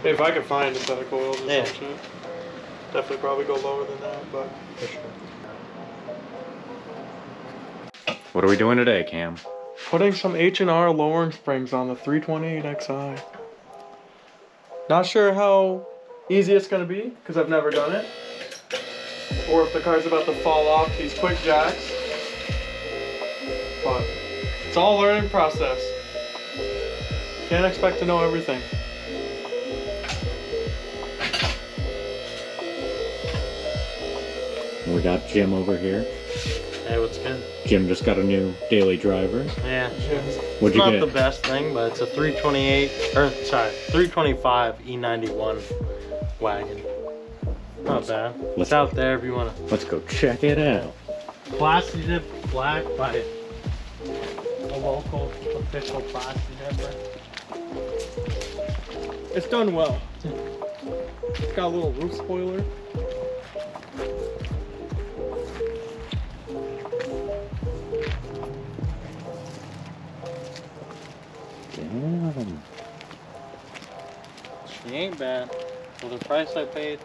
If I could find a set of coils or Yeah. some shit. Definitely probably go lower than that, but For sure. What are we doing today, Cam? putting some H&R Lowering Springs on the 328XI. Not sure how easy it's gonna be, because I've never done it. Or if the car's about to fall off these quick jacks. But it's all a learning process. Can't expect to know everything. We got Jim over here. Hey, what's good? Jim just got a new daily driver. Yeah. What'd It's you not get? the best thing, but it's a 325 E91 wagon. Not bad. It's out there if you want to. Let's go check it out. Plasti dip black by a local official plasti dipper. It's done well. It's got a little roof spoiler. Damn. She ain't bad. For the price I paid,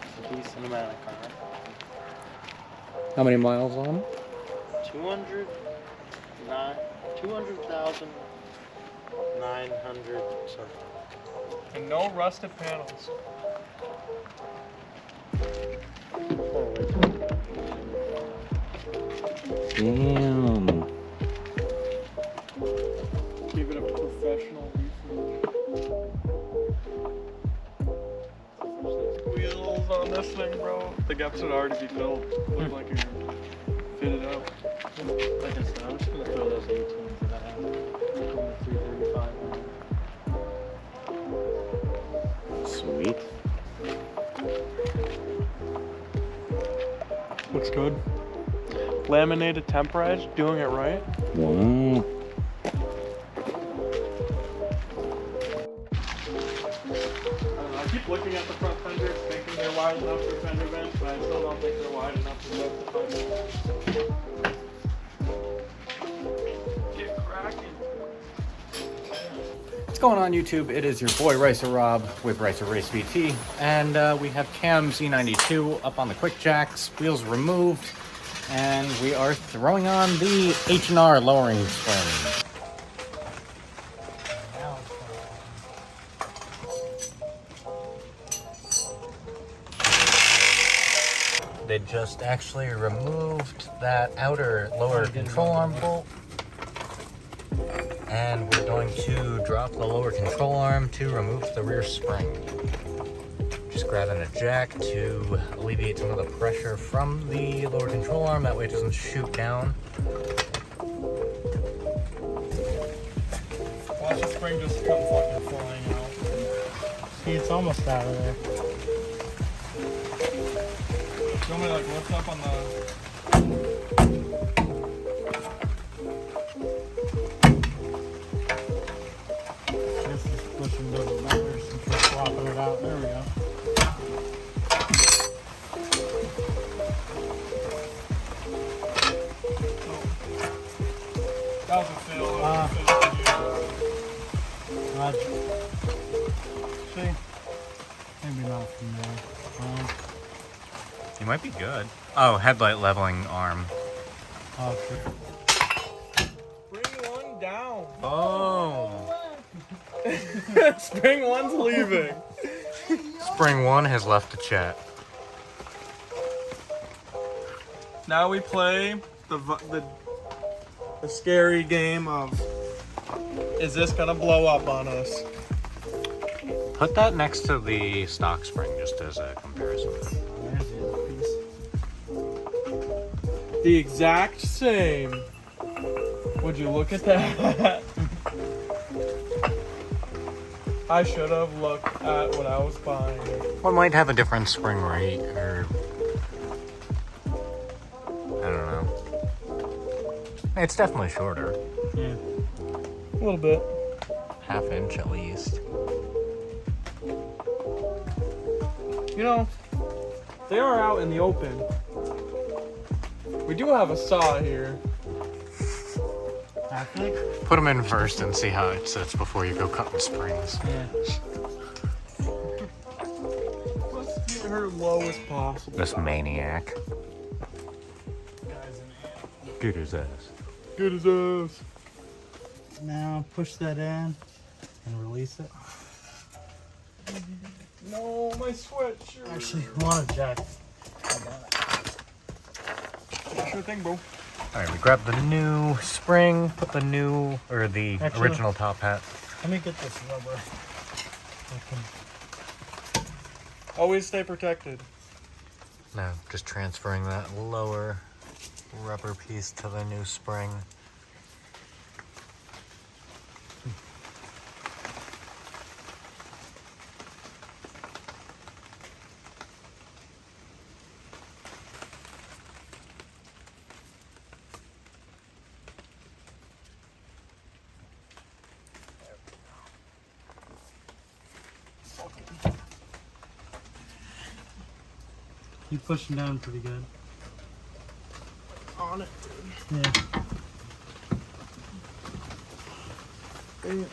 it's a decent amount of car. How many miles on it? 200,900 something. And no rusted panels. Damn. Give it a professional wheels on this thing, bro. The gaps would already be filled. Look like you're fitted out. Like I said, I'm just gonna throw those 18s that I have. On the 335. Sweet. Looks good. Laminated temper edge, doing it right. Wow. I keep looking at the front fenders, thinking they're wide enough for fender vents, but I still don't think they're wide enough for both the fenders. Get cracking. What's going on, YouTube? It is your boy Racer Rob with Racer Race VT, and we have Cam's E92 up on the quick jacks, wheels removed, and we are throwing on the H&R Lowering Springs. They just actually removed that outer lower control arm bolt. And we're going to drop the lower control arm to remove the rear spring. Just grabbing a jack to alleviate some of the pressure from the lower control arm, that way it doesn't shoot down. Watch the spring just come fucking flying out. See, it's almost out of there. Do you want me to like lift up on the... This is pushing little numbers and just swapping it out. There we go. That was a fail. Roger. See? Maybe not from there. You might be good. Oh, headlight leveling arm. Oh, sure. Spring one down. Oh. Spring one's leaving. Spring one has left the chat. Now we play the scary game of, is this gonna blow up on us? Put that next to the stock spring just as a comparison. There's the other piece. The exact same. Would you look at that? I should have looked at what I was buying. One might have a different spring rate, or I don't know. It's definitely shorter. Yeah. A little bit. Half inch at least. You know, they are out in the open. We do have a saw here. I think. Put them in first and see how it sits before you go cutting springs. Yeah. Let's get her low as possible. This maniac. Guy's an ant. Good as ass. Good as us. Now push that in and release it. No, my sweatshirt. Actually, you want to jack. Sure thing, bro. Alright, we grabbed the new spring, put the new, or the Actually- original top hat. Let me get this rubber. Always stay protected. Now, just transferring that lower rubber piece to the new spring. Keep pushing down pretty good. On it. Yeah. Damn.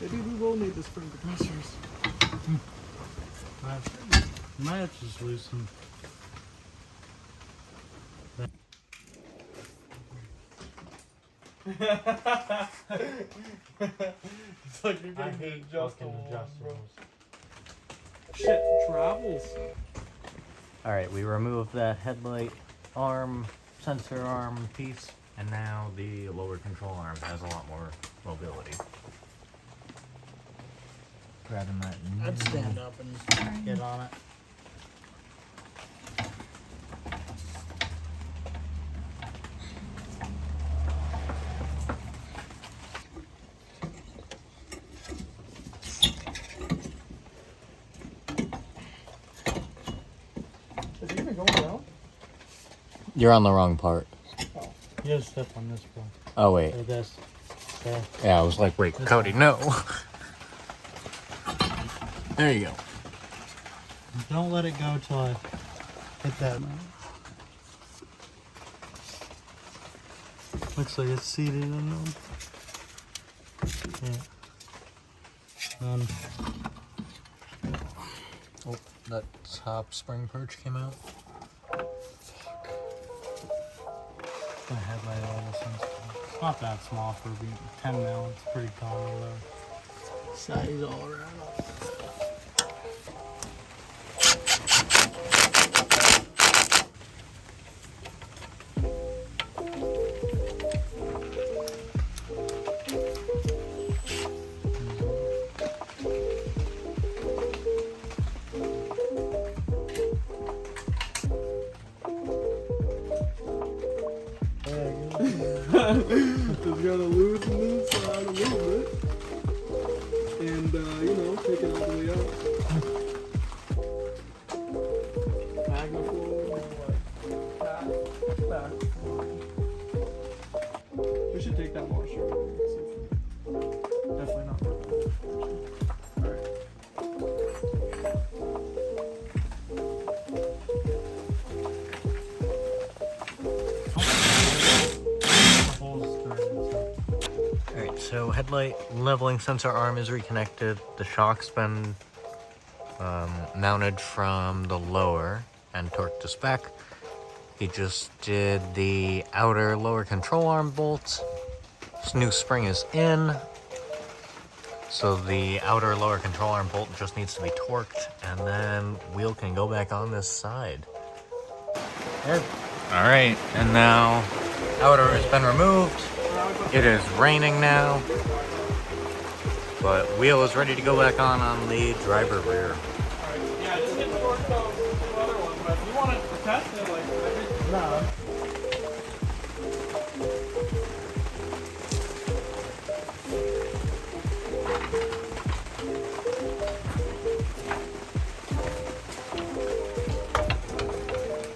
Maybe we will need the spring compressors. Might have to just loosen. It's like you're I getting the hate adjustable fucking one, bro. adjustables. Shit travels. Alright, we removed that headlight arm, sensor arm piece, and now the lower control arm has a lot more mobility. Grabbing that new... I'd stand up and get on it. Is it even going down? You're on the wrong part. You gotta step on this one. Oh, wait. Or this. There. Yeah, I was like, wait, This Cody, one. no. There you go. Don't let it go till I hit that. Looks like it's seated in them. Yeah. Oh, that top spring perch came out. The headlight all this one's it's not that small for being 10 mil. It's pretty common though. Size all around. Just gotta loosen this side a little bit. And, you know, take it all the way out. Magnaflow, like, back. We should take that washer. Definitely not worth it. Alright. Alright, so headlight leveling sensor arm is reconnected. The shock's been mounted from the lower and torqued to spec. He just did the outer lower control arm bolts. This new spring is in. So the outer lower control arm bolt just needs to be torqued, and then wheel can go back on this side. Alright, and now outer has been removed. It is raining now, but wheel is ready to go back on the driver rear. Alright, yeah, just get the torque those two other ones, but if you want to test it, like, maybe. No.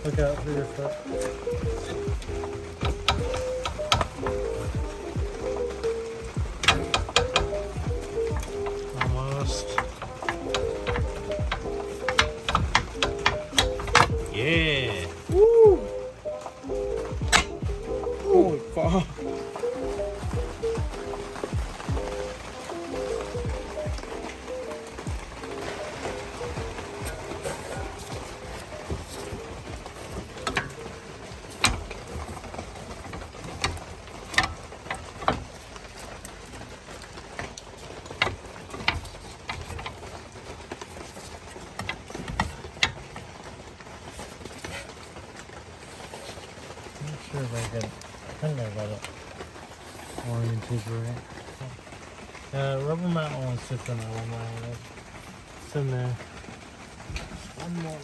Look out for your foot. Almost. Yeah. Woo! Holy fuck. got it oriented right. Rubber mat only sits in there one way. It's in there. One more look.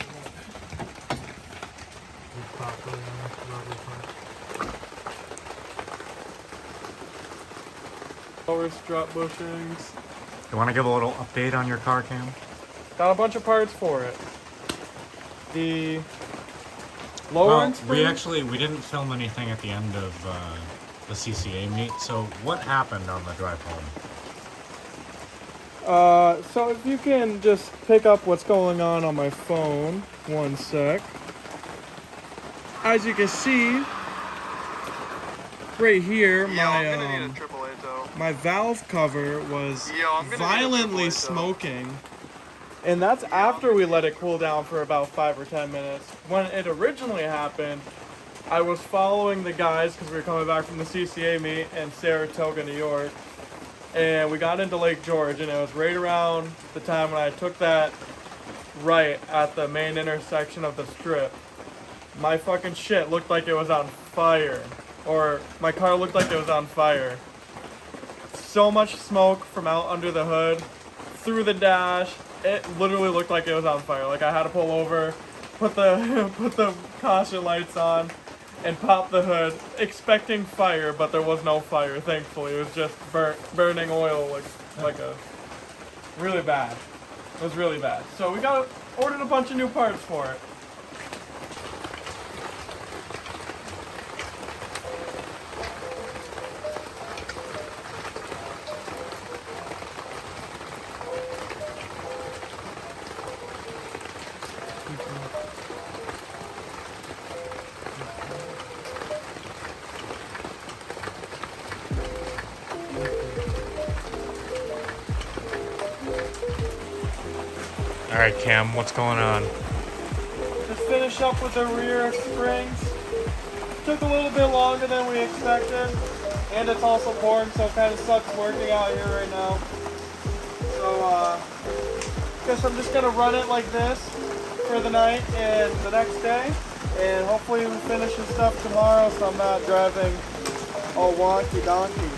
Properly on this rubber part. Lower strut bushings. You want to give a little update on your car, Cam? Got a bunch of parts for it. The lowering springs. We didn't film anything at the end of the CCA meet. So what happened on the drive home? So if you can just pick up what's going on my phone, one sec. As you can see, right here, my valve cover was violently smoking. And that's after we let it cool down for about 5 or 10 minutes. When it originally happened, I was following the guys because we were coming back from the CCA meet in Saratoga, New York. And we got into Lake George, and it was right around the time when I took that right at the main intersection of the strip. My fucking shit looked like it was on fire. Or my car looked like it was on fire. So much smoke from out under the hood, through the dash. It literally looked like it was on fire. Like I had to pull over, put the caution lights on, and pop the hood, expecting fire, but there was no fire, thankfully. It was just burning oil, like a really bad. It was really bad. So we ordered a bunch of new parts for it. All right, Cam, what's going on? Just finish up with the rear springs. Took a little bit longer than we expected, and it's also pouring, so it kind of sucks working out here right now. So, guess I'm just gonna run it like this for the night and the next day, and hopefully we finish this stuff tomorrow, so I'm not driving all wonky donkey.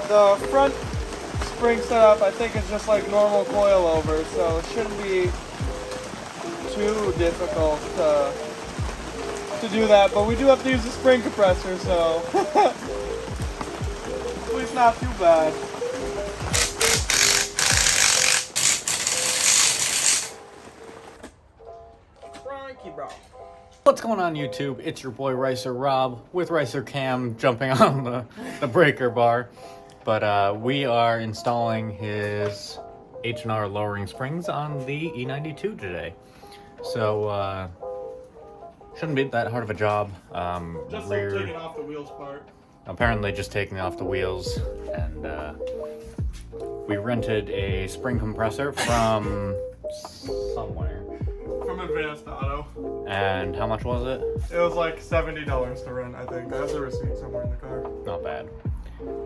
The front spring setup, I think, is just like normal coilover, so it shouldn't be too difficult to do that, but we do have to use the spring compressor, so at least not too bad. What's going on, YouTube? It's your boy Ricer Rob with Ricer Cam jumping on the breaker bar. But we are installing his H&R Lowering Springs on the E92 today. So, shouldn't be that hard of a job. Just like taking off the wheels part. Apparently just taking off the wheels. And we rented a spring compressor from somewhere. From Advanced Auto. And how much was it? It was like $70 to rent, I think. I have the receipt somewhere in the car. Not bad.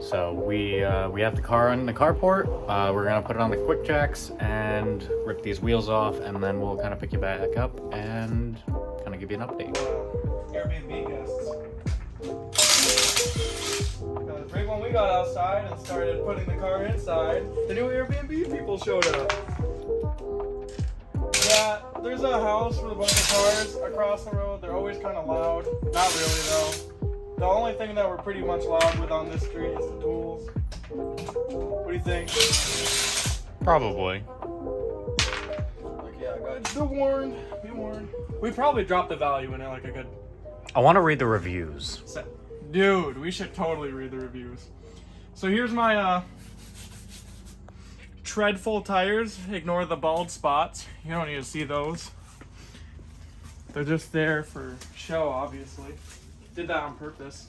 So we have the car in the carport. We're gonna put it on the quick jacks and rip these wheels off, and then we'll kind of pick you back up and kind of give you an update. Airbnb guests. Because right when we got outside and started putting the car inside, the new Airbnb people showed up. Yeah, there's a house with a bunch of cars across the road. They're always kind of loud. Not really though. The only thing that we're pretty much loud with on this street is the tools. What do you think? Probably. Like, yeah, guys, be warned. Be warned. We probably dropped the value in it like a good... I want to read the reviews. Dude, we should totally read the reviews. So here's my tread full tires. Ignore the bald spots. You don't need to see those. They're just there for show, obviously. Did that on purpose.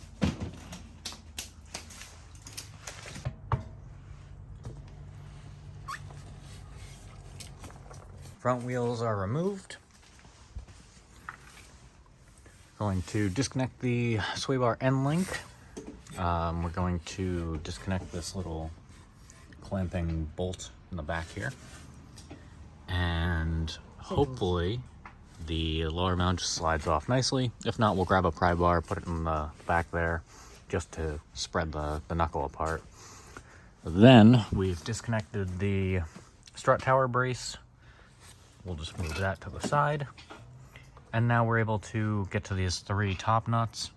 Front wheels are removed. Going to disconnect the sway bar end link. We're going to disconnect this little clamping bolt in the back here. And hopefully the lower mount just slides off nicely. If not, we'll grab a pry bar, put it in the back there, just to spread the knuckle apart. Then we've disconnected the strut tower brace. We'll just move that to the side. And now we're able to get to these 3 top nuts,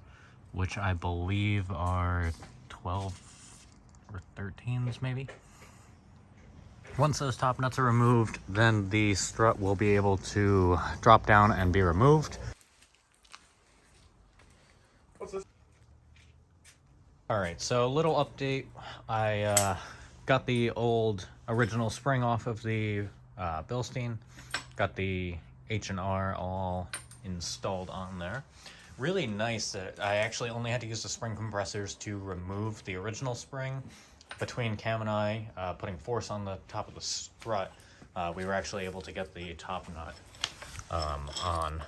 which I believe are 12 or 13s maybe. Once those top nuts are removed, then the strut will be able to drop down and be removed. What's this? Alright, so a little update. I got the old original spring off of the Bilstein. Got the H&R all installed on there. Really nice that I actually only had to use the spring compressors to remove the original spring. Between Cam and I putting force on the top of the strut, we were actually able to get the top nut on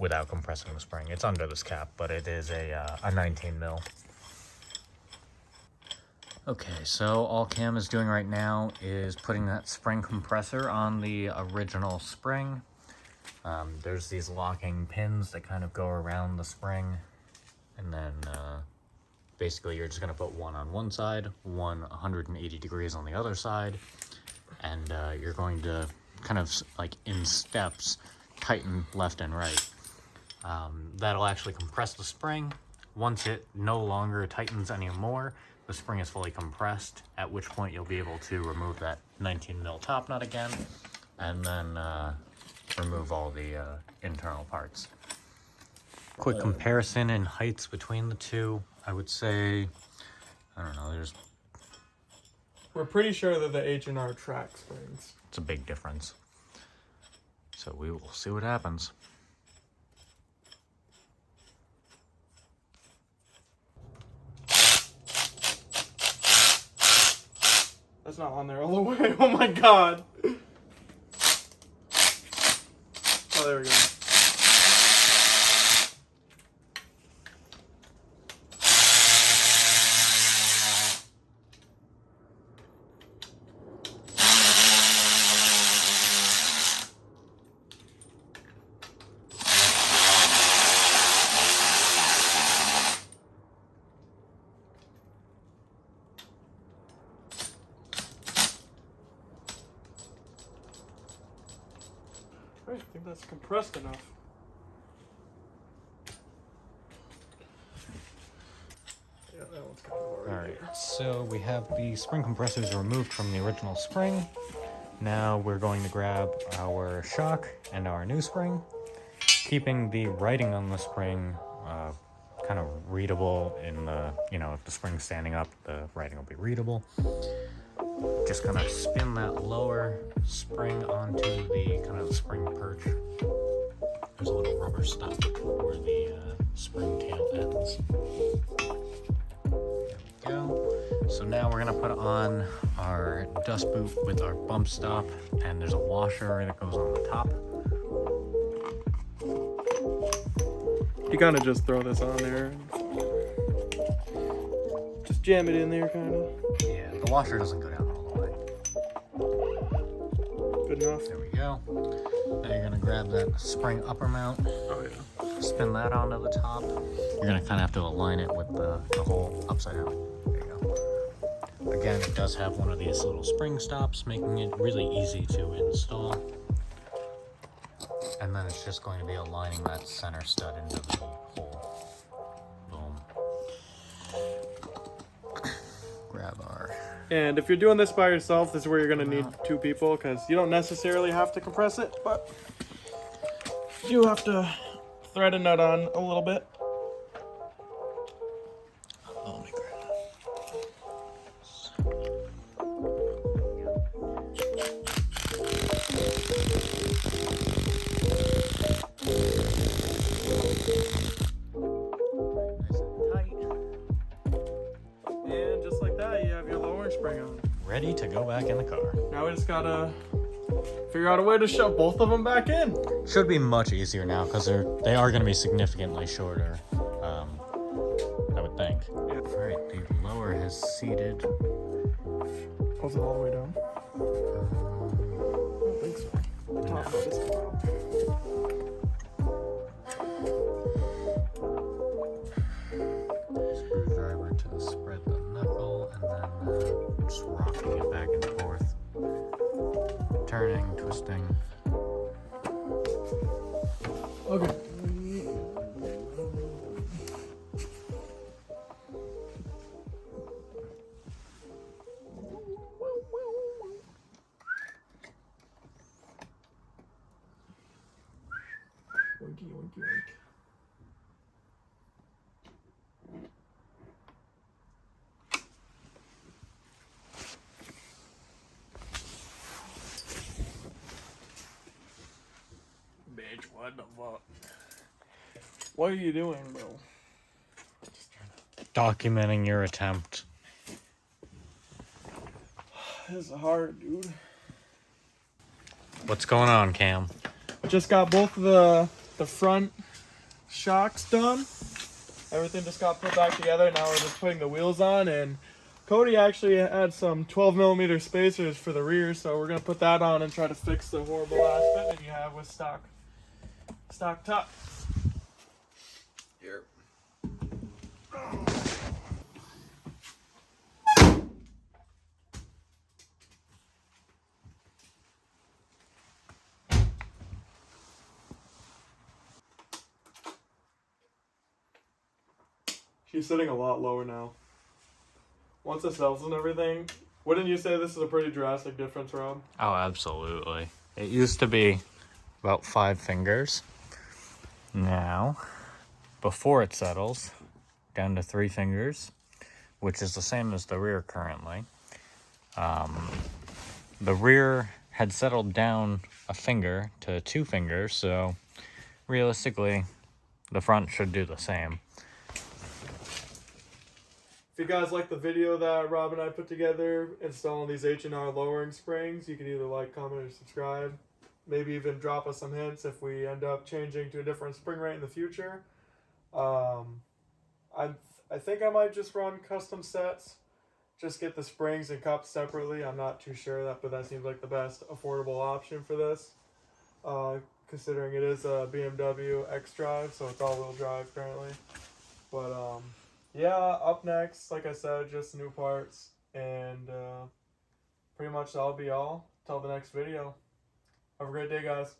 without compressing the spring. It's under this cap, but it is a 19 mil. Okay, so all Cam is doing right now is putting that spring compressor on the original spring. There's these locking pins that kind of go around the spring, and then basically you're just going to put one on one side, one 180 degrees on the other side, and you're going to kind of like in steps tighten left and right. That'll actually compress the spring. Once it no longer tightens anymore, the spring is fully compressed, at which point you'll be able to remove that 19 mil top nut again, and then remove all the internal parts. Quick comparison in heights between the two. I would say, I don't know, We're pretty sure that the H&R track springs. it's a big difference. So we will see what happens. That's not on there all the way. Oh my god. Oh, there we go. I think that's compressed enough. Yeah, that one's kind of already. Alright, so we have the spring compressors removed from the original spring. Now we're going to grab our shock and our new spring, keeping the writing on the spring kind of readable in the, if the spring's standing up, the writing will be readable. Just kind of spin that lower spring onto the kind of the spring perch. There's a little rubber stop where the spring tail ends. There we go. So now we're gonna put on our dust boot with our bump stop, and there's a washer that goes on the top. You kind of just throw this on there. Just jam it in there, kind of. Yeah, the washer doesn't go down all the way. Good enough. There we go. Now you're gonna grab that spring upper mount, Oh yeah. spin that onto the top. You're gonna kind of have to align it with the hole upside down. There you go. Again, it does have one of these little spring stops, making it really easy to install. And then it's just going to be aligning that center stud into the hole. Boom. Grab our... And if you're doing this by yourself, this is where you're gonna need 2 people, because you don't necessarily have to compress it, but you do have to thread a nut on a little bit. Oh, let me grab nice and tight. And just like that, you have your lowering spring on. Ready to go back in the car. Now we just gotta figure out a way to shove both of them back in. Should be much easier now because they are going to be significantly shorter. I would think. Yeah. All right, the lower has seated. Pulls it all the way down. I don't think so. The top nut is come out. Screwdriver to spread the knuckle, and then just rocking it back and forth. Turning, twisting. Okay. Winky, winky, wink. Bitch, what the fuck? What are you doing, bro? Documenting your attempt. This is hard, dude. What's going on, Cam? Just got both of the front shocks done. Everything just got put back together. Now we're just putting the wheels on, and Cody actually had some 12mm spacers for the rear, so we're gonna put that on and try to fix the horrible ass fitment you have with stock top. Here. She's sitting a lot lower now. Once it settles and everything, wouldn't you say this is a pretty drastic difference, Rob? Oh, absolutely. It used to be about 5 fingers. Now, before it settles, down to 3 fingers, which is the same as the rear currently. The rear had settled down a finger to 2 fingers, so realistically, the front should do the same. If you guys like the video that Rob and I put together installing these H&R Lowering Springs, you can either like, comment, or subscribe. Maybe even drop us some hints if we end up changing to a different spring rate in the future. I think I might just run custom sets. Just get the springs and cups separately. I'm not too sure, but that seems like the best affordable option for this. Considering it is a BMW X-Drive, so it's all-wheel drive currently. But yeah, up next, like I said, just new parts, and pretty much that'll be all. Till the next video. Have a great day, guys.